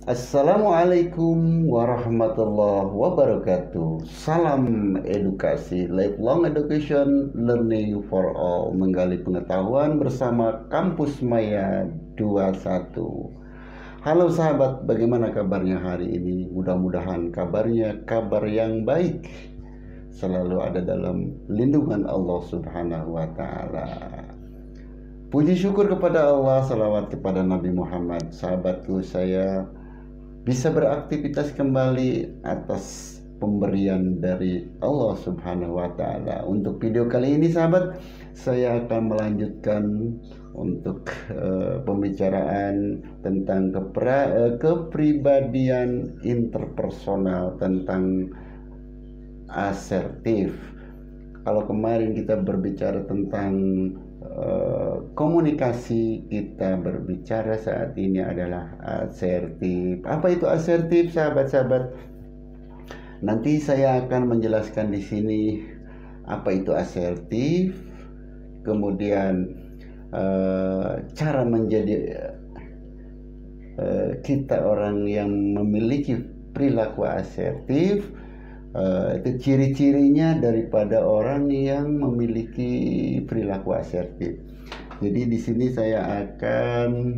Assalamualaikum warahmatullahi wabarakatuh. Salam edukasi, lifelong education, learning for all, menggali pengetahuan bersama Kampus Maya 21. Halo sahabat, bagaimana kabarnya hari ini? Mudah-mudahan kabarnya kabar yang baik, selalu ada dalam lindungan Allah Subhanahu wa Ta'ala. Puji syukur kepada Allah, salawat kepada Nabi Muhammad. Sahabatku, saya bisa beraktivitas kembali atas pemberian dari Allah Subhanahu wa Ta'ala. Untuk video kali ini sahabat, saya akan melanjutkan untuk pembicaraan tentang kepribadian interpersonal, tentang asertif. Kalau kemarin kita berbicara tentang komunikasi, kita berbicara saat ini adalah asertif. Apa itu asertif, sahabat-sahabat? Nanti saya akan menjelaskan di sini apa itu asertif, kemudian cara menjadi kita orang yang memiliki perilaku asertif. Itu ciri-cirinya daripada orang yang memiliki perilaku asertif. Jadi di sini saya akan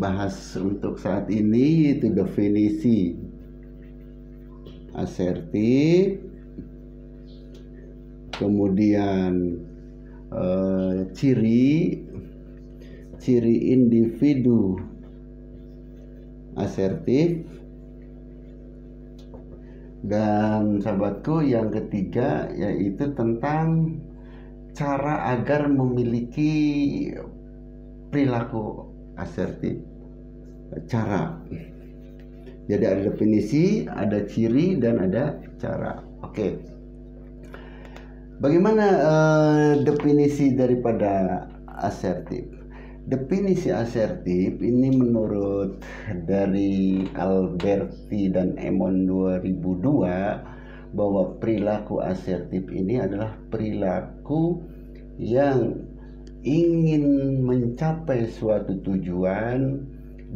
bahas untuk saat ini, yaitu definisi asertif, kemudian ciri individu asertif, dan sahabatku yang ketiga yaitu tentang cara agar memiliki perilaku asertif. Cara. Jadi ada definisi, ada ciri, dan ada cara. Oke. Bagaimana definisi daripada asertif? Definisi asertif ini menurut dari Alberti dan Emon 2002 bahwa perilaku asertif ini adalah perilaku yang ingin mencapai suatu tujuan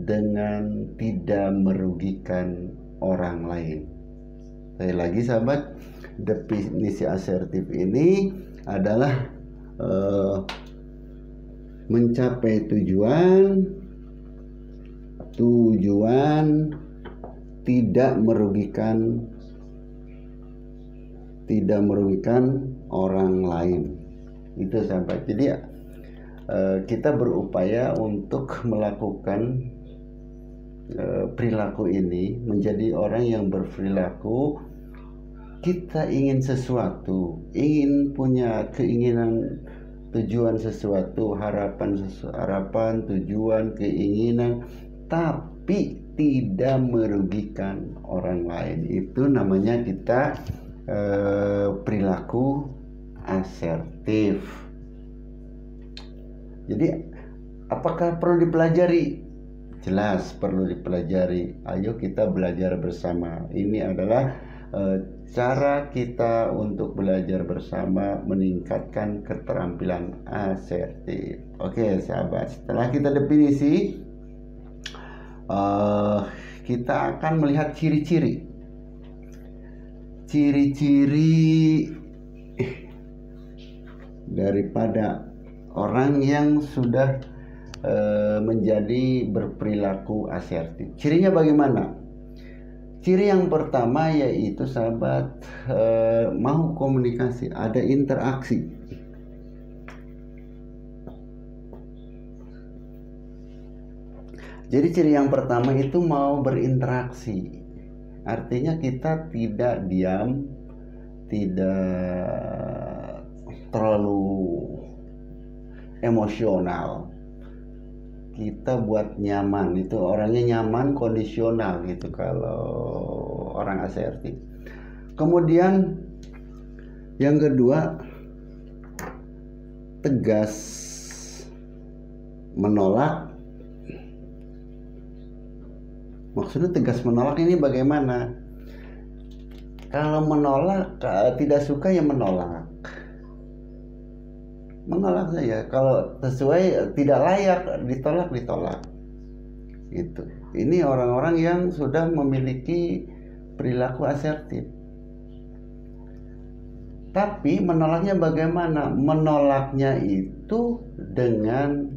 dengan tidak merugikan orang lain. Sekali lagi sahabat, definisi asertif ini adalah mencapai tujuan tidak merugikan orang lain. Itu sahabat. Jadi kita berupaya untuk melakukan perilaku ini, menjadi orang yang berperilaku. Kita ingin sesuatu, ingin punya keinginan, tujuan sesuatu, harapan, tujuan, keinginan, tapi tidak merugikan orang lain. Itu namanya kita perilaku asertif. Jadi apakah perlu dipelajari? Jelas perlu dipelajari. Ayo kita belajar bersama. Ini adalah cara kita untuk belajar bersama meningkatkan keterampilan asertif. Oke sahabat, setelah kita definisi, kita akan melihat ciri-ciri daripada orang yang sudah menjadi berperilaku asertif. Cirinya bagaimana? Ciri yang pertama yaitu sahabat, mau komunikasi, ada interaksi. Jadi ciri yang pertama itu mau berinteraksi. Artinya kita tidak diam, tidak terlalu emosional. Kita buat nyaman, itu orangnya nyaman, kondisional gitu kalau orang asertif. Kemudian yang kedua, tegas menolak. Maksudnya tegas menolak ini bagaimana? Kalau menolak, tidak suka ya menolak. menolak saja. Kalau sesuai tidak layak ditolak. Itu. Ini orang-orang yang sudah memiliki perilaku asertif. Tapi menolaknya bagaimana? Menolaknya itu dengan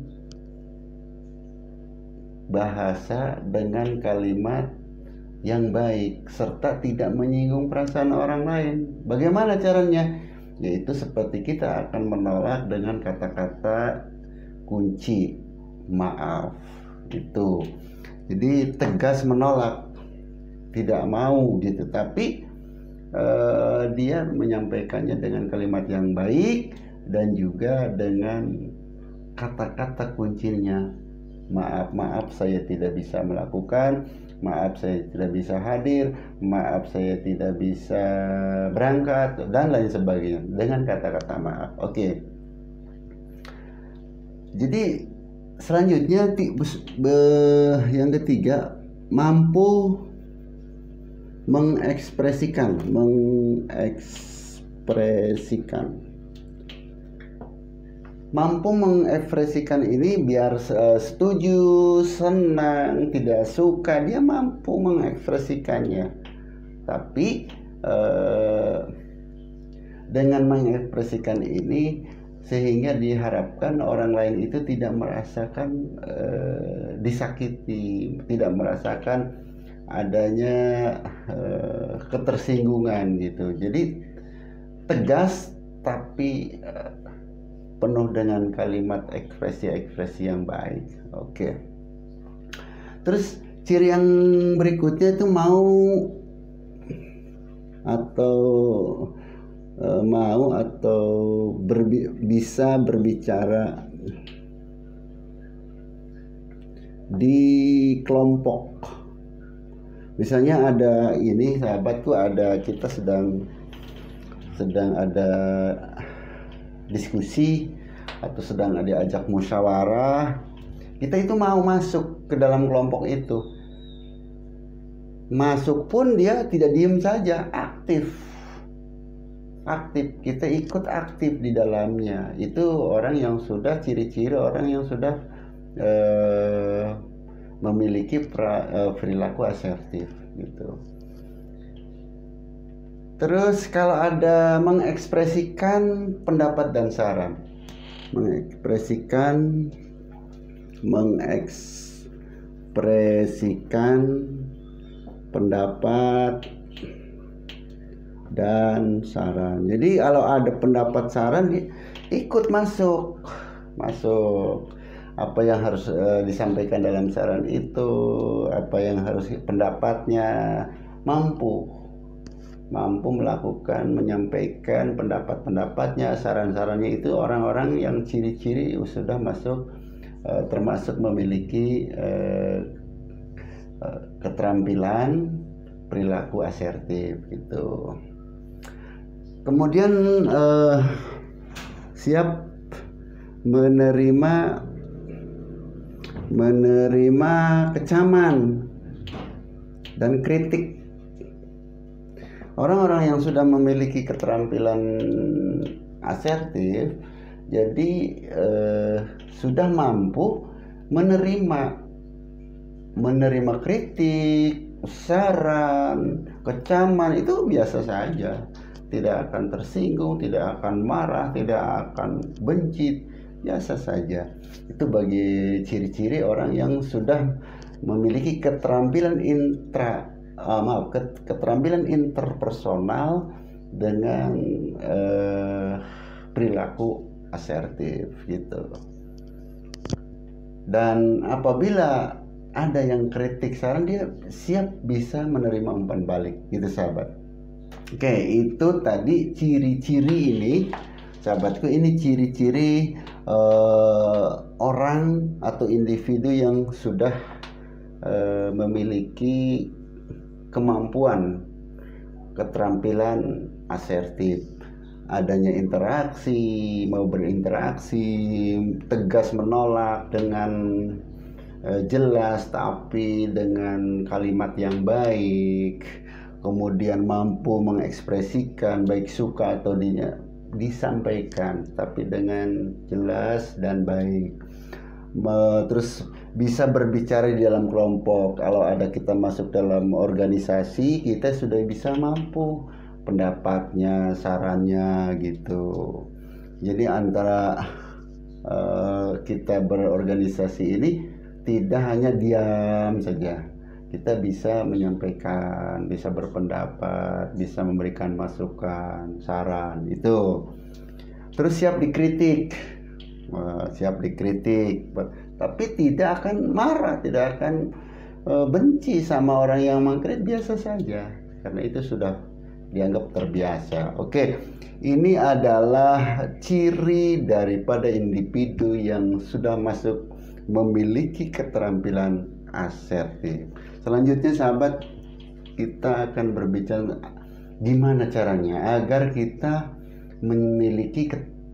bahasa, dengan kalimat yang baik, serta tidak menyinggung perasaan orang lain. Bagaimana caranya? Yaitu seperti kita akan menolak dengan kata-kata kunci, maaf. Itu. Jadi tegas menolak, tidak mau gitu. Tapi dia menyampaikannya dengan kalimat yang baik dan juga dengan kata-kata kuncinya. Maaf saya tidak bisa melakukan, maaf saya tidak bisa hadir, maaf saya tidak bisa berangkat, dan lain sebagainya dengan kata-kata maaf. Oke. Jadi selanjutnya yang ketiga, mampu mengekspresikan. Mampu mengekspresikan ini biar setuju, senang, tidak suka, dia mampu mengekspresikannya. Tapi dengan mengekspresikan ini sehingga diharapkan orang lain itu tidak merasakan disakiti, tidak merasakan adanya ketersinggungan gitu. Jadi tegas tapi penuh dengan kalimat ekspresi-ekspresi yang baik. Oke. Terus ciri yang berikutnya itu bisa berbicara di kelompok. Misalnya ada ini sahabatku, kita sedang ada diskusi atau sedang diajak musyawarah, kita itu mau masuk ke dalam kelompok itu. Masuk pun dia tidak diem saja, aktif, kita ikut aktif di dalamnya. Itu orang yang sudah ciri-ciri orang yang sudah memiliki perilaku asertif gitu. Terus kalau ada mengekspresikan pendapat dan saran, mengekspresikan pendapat dan saran. Jadi kalau ada pendapat saran, ikut masuk apa yang harus disampaikan dalam saran itu, apa yang harus pendapatnya, mampu melakukan, menyampaikan pendapat-pendapatnya, saran-sarannya. Itu orang-orang yang ciri-ciri sudah masuk termasuk memiliki keterampilan perilaku asertif gitu. Kemudian siap menerima kecaman dan kritik. Orang-orang yang sudah memiliki keterampilan asertif jadi sudah mampu menerima kritik, saran, kecaman, itu biasa saja. Tidak akan tersinggung, tidak akan marah, tidak akan benci, biasa saja. Itu bagi ciri-ciri orang yang sudah memiliki keterampilan keterampilan interpersonal dengan perilaku asertif gitu. Dan apabila ada yang kritik saran, dia siap bisa menerima umpan balik gitu sahabat. Oke, itu tadi ciri-ciri ini sahabatku, ini ciri-ciri orang atau individu yang sudah memiliki kemampuan keterampilan asertif. Adanya interaksi, mau berinteraksi, tegas menolak dengan jelas tapi dengan kalimat yang baik, kemudian mampu mengekspresikan baik suka atau disampaikan tapi dengan jelas dan baik. Terus bisa berbicara di dalam kelompok. Kalau ada kita masuk dalam organisasi, kita sudah bisa mampu pendapatnya, sarannya gitu. Jadi antara kita berorganisasi ini tidak hanya diam saja. Kita bisa menyampaikan, bisa berpendapat, bisa memberikan masukan, saran, itu. Terus siap dikritik. Siap dikritik, tapi tidak akan marah, tidak akan benci sama orang yang mengkritik, biasa saja, karena itu sudah dianggap terbiasa. Oke, ini adalah ciri daripada individu yang sudah masuk memiliki keterampilan asertif. Selanjutnya sahabat, kita akan berbicara gimana caranya agar kita memiliki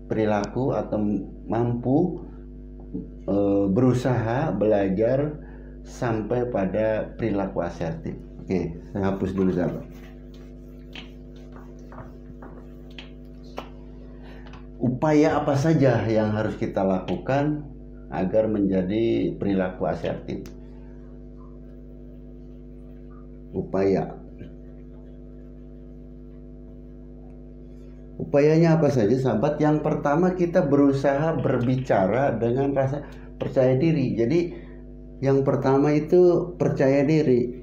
perilaku atau mampu berusaha belajar sampai pada perilaku asertif. Oke, saya hapus dulu sahabat. Upaya apa saja yang harus kita lakukan agar menjadi perilaku asertif? Upayanya apa saja sahabat? Yang pertama, kita berusaha berbicara dengan rasa percaya diri. Jadi yang pertama itu percaya diri.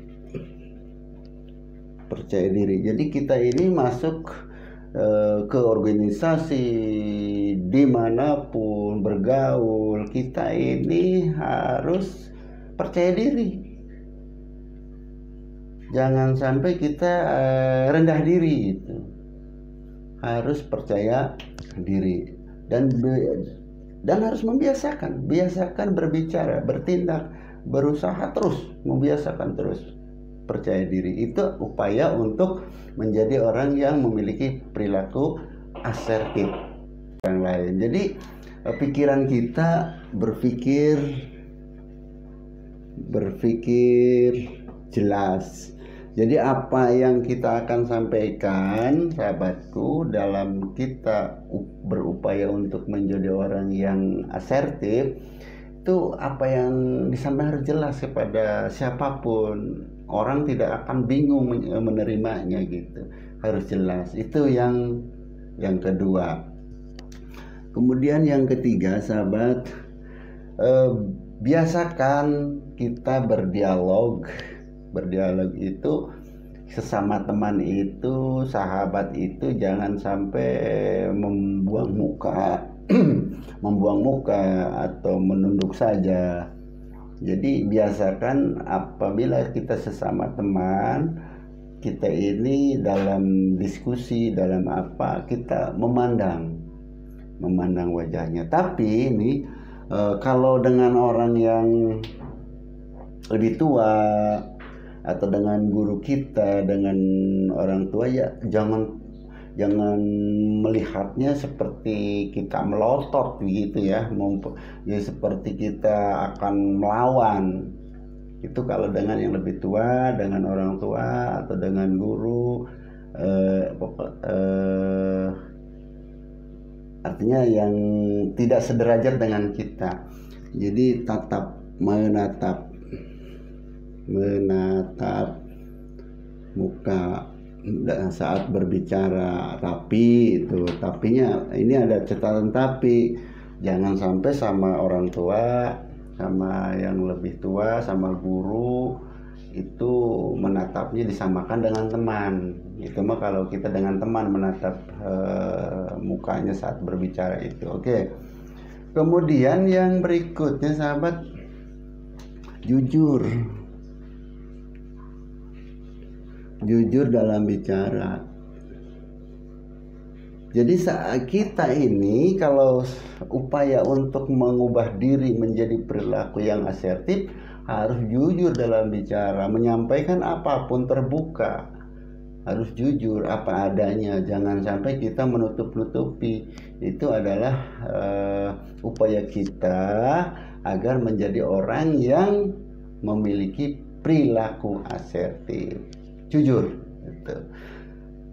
Jadi kita ini masuk ke organisasi dimanapun bergaul, kita ini harus percaya diri. Jangan sampai kita rendah diri, itu harus percaya diri dan harus biasakan berbicara, bertindak, berusaha terus, membiasakan terus percaya diri. Itu upaya untuk menjadi orang yang memiliki perilaku asertif yang lain. Jadi pikiran kita berpikir jelas. Jadi apa yang kita akan sampaikan sahabatku dalam kita berupaya untuk menjadi orang yang asertif, itu apa yang disampaikan harus jelas kepada siapapun. Orang tidak akan bingung menerimanya gitu. Harus jelas. Itu yang kedua. Kemudian yang ketiga sahabat, biasakan kita berdialog itu sesama teman itu, sahabat itu, jangan sampai membuang muka atau menunduk saja. Jadi biasakan apabila kita sesama teman, kita ini dalam diskusi, dalam apa, kita memandang wajahnya. Tapi ini kalau dengan orang yang lebih tua atau dengan guru kita, dengan orang tua, ya jangan melihatnya seperti kita melotot gitu ya, seperti kita akan melawan. Itu kalau dengan yang lebih tua, dengan orang tua atau dengan guru, artinya yang tidak sederajat dengan kita. Jadi menatap muka saat berbicara. Tapi tapinya ini ada catatan, tapi jangan sampai sama orang tua, sama yang lebih tua, sama guru itu menatapnya disamakan dengan teman. Itu mah kalau kita dengan teman menatap mukanya saat berbicara itu. Oke. Kemudian yang berikutnya sahabat, jujur dalam bicara. Jadi saat kita ini kalau upaya untuk mengubah diri menjadi perilaku yang asertif, harus jujur dalam bicara, menyampaikan apapun terbuka, harus jujur apa adanya, jangan sampai kita menutup-nutupi. Itu adalah upaya kita agar menjadi orang yang memiliki perilaku asertif, jujur gitu.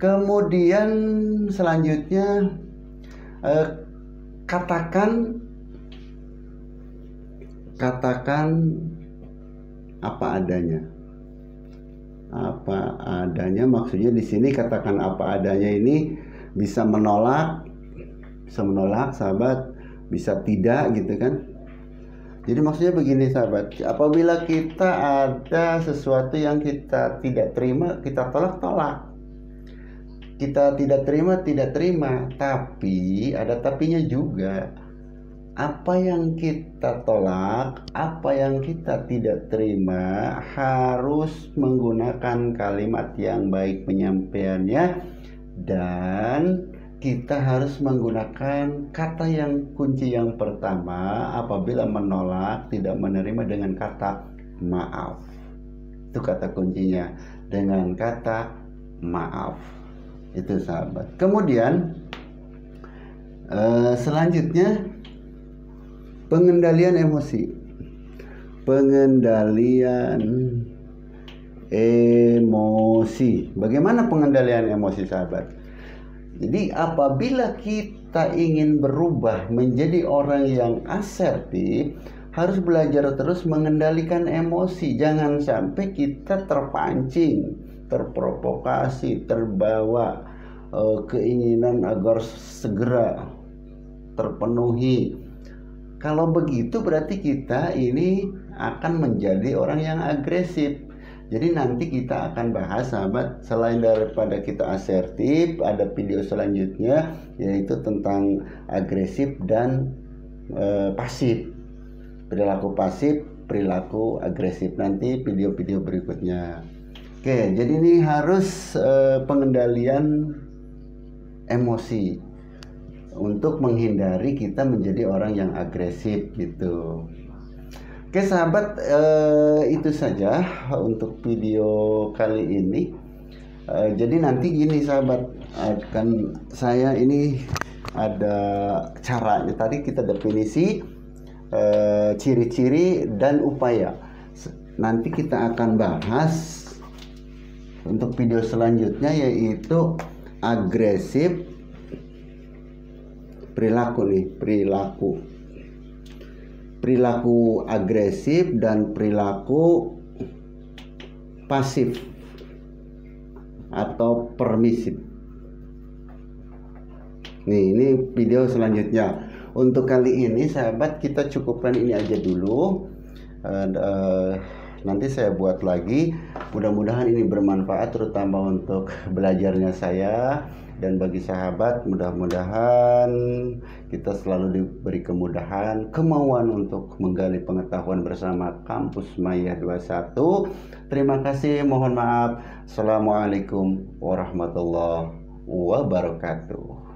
Kemudian selanjutnya katakan apa adanya. Apa adanya maksudnya di sini katakan apa adanya ini bisa menolak, sahabat, bisa tidak gitu kan. Jadi maksudnya begini sahabat, apabila kita ada sesuatu yang kita tidak terima, kita tolak. Kita tidak terima, tapi ada tapinya juga. Apa yang kita tolak, apa yang kita tidak terima harus menggunakan kalimat yang baik penyampaiannya, dan kita harus menggunakan kata yang kunci yang pertama apabila menolak, tidak menerima, dengan kata maaf. Itu kata kuncinya, dengan kata maaf. Itu sahabat. Kemudian selanjutnya pengendalian emosi. Bagaimana pengendalian emosi sahabat? Jadi apabila kita ingin berubah menjadi orang yang asertif, harus belajar terus mengendalikan emosi. Jangan sampai kita terpancing, terprovokasi, terbawa keinginan agar segera terpenuhi. Kalau begitu berarti kita ini akan menjadi orang yang agresif. Jadi nanti kita akan bahas sahabat, selain daripada kita asertif, ada video selanjutnya yaitu tentang agresif dan pasif. Perilaku pasif, perilaku agresif, nanti video-video berikutnya. Oke, jadi ini harus pengendalian emosi untuk menghindari kita menjadi orang yang agresif gitu. Oke sahabat, itu saja untuk video kali ini. Jadi nanti gini sahabat, kan saya ini ada caranya. Tadi kita definisi ciri-ciri dan upaya. Nanti kita akan bahas untuk video selanjutnya yaitu agresif, perilaku agresif dan perilaku pasif atau permisif. Ini video selanjutnya. Untuk kali ini sahabat, kita cukupkan ini aja dulu. Nanti saya buat lagi. Mudah-mudahan ini bermanfaat terutama untuk belajarnya saya. Dan bagi sahabat, mudah-mudahan kita selalu diberi kemudahan, kemauan untuk menggali pengetahuan bersama Kampus Maya 21. Terima kasih, mohon maaf. Assalamualaikum warahmatullahi wabarakatuh.